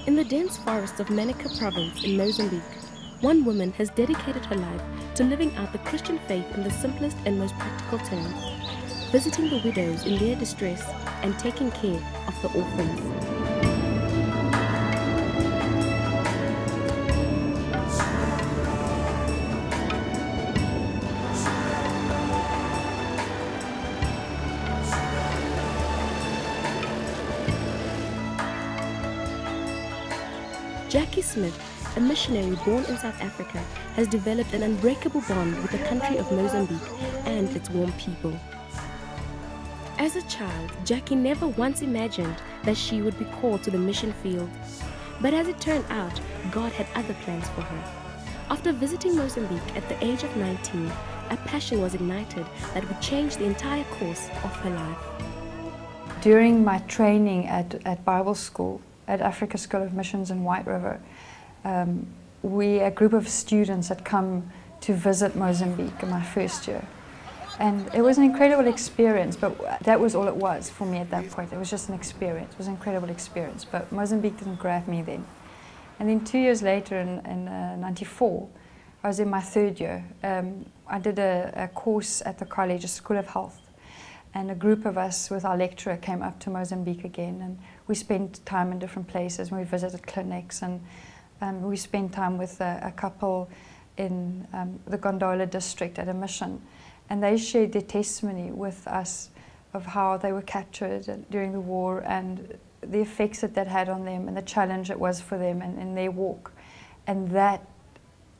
In the dense forests of Manica province in Mozambique, one woman has dedicated her life to living out the Christian faith in the simplest and most practical terms, visiting the widows in their distress and taking care of the orphans. Jackie Smith, a missionary born in South Africa, has developed an unbreakable bond with the country of Mozambique and its warm people. As a child, Jackie never once imagined that she would be called to the mission field. But as it turned out, God had other plans for her. After visiting Mozambique at the age of 19, a passion was ignited that would change the entire course of her life. During my training at Bible school, at Africa School of Missions in White River, a group of students had come to visit Mozambique in my first year. And it was an incredible experience, but that was all it was for me at that point. It was just an experience. It was an incredible experience, but Mozambique didn't grab me then. And then 2 years later, in '94, I was in my third year. I did a course at the college, a School of Health. And a group of us with our lecturer came up to Mozambique again, and we spent time in different places. We visited clinics, and we spent time with a couple in the Gondola district at a mission. And they shared their testimony with us of how they were captured during the war and the effects that had on them and the challenge it was for them in their walk. And that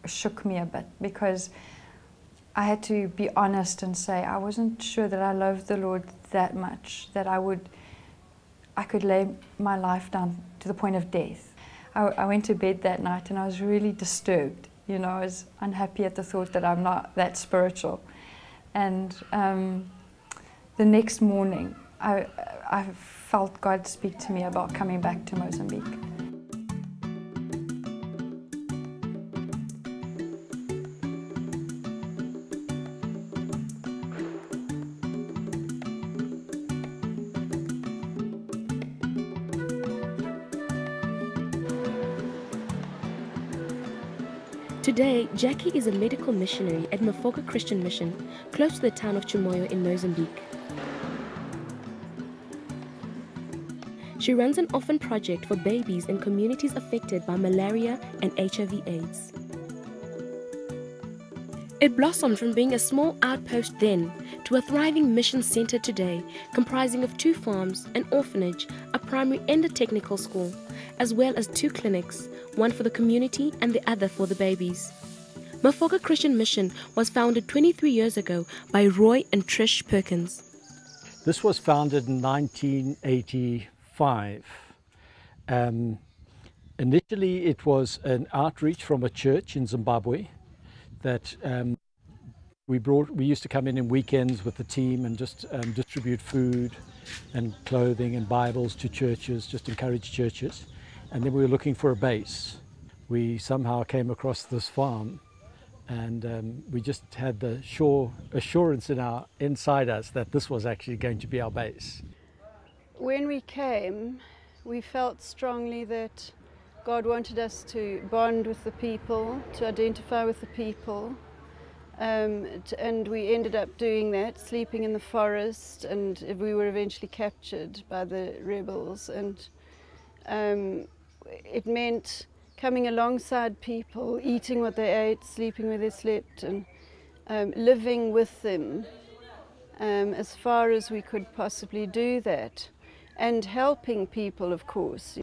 shook me a bit, because I had to be honest and say I wasn't sure that I loved the Lord that much, that I could lay my life down to the point of death. I went to bed that night and I was really disturbed. You know, I was unhappy at the thought that I'm not that spiritual. And the next morning, I felt God speak to me about coming back to Mozambique. Today, Jackie is a medical missionary at Mozambique Christian Mission, close to the town of Chimoio in Mozambique. She runs an orphan project for babies in communities affected by malaria and HIV/AIDS. It blossomed from being a small outpost then to a thriving mission center today, comprising of 2 farms, an orphanage, a primary and a technical school, as well as 2 clinics, one for the community and the other for the babies. Mozambique Christian Mission was founded 23 years ago by Roy and Trish Perkins. This was founded in 1985. Initially it was an outreach from a church in Zimbabwe that we used to come in weekends with the team and just distribute food and clothing and Bibles to churches, just encourage churches. And then we were looking for a base. We somehow came across this farm, and we just had the sure assurance inside us that this was actually going to be our base. When we came, we felt strongly that God wanted us to bond with the people, to identify with the people, and we ended up doing that, sleeping in the forest, and we were eventually captured by the rebels. And it meant coming alongside people, eating what they ate, sleeping where they slept, and living with them as far as we could possibly do that, and helping people, of course.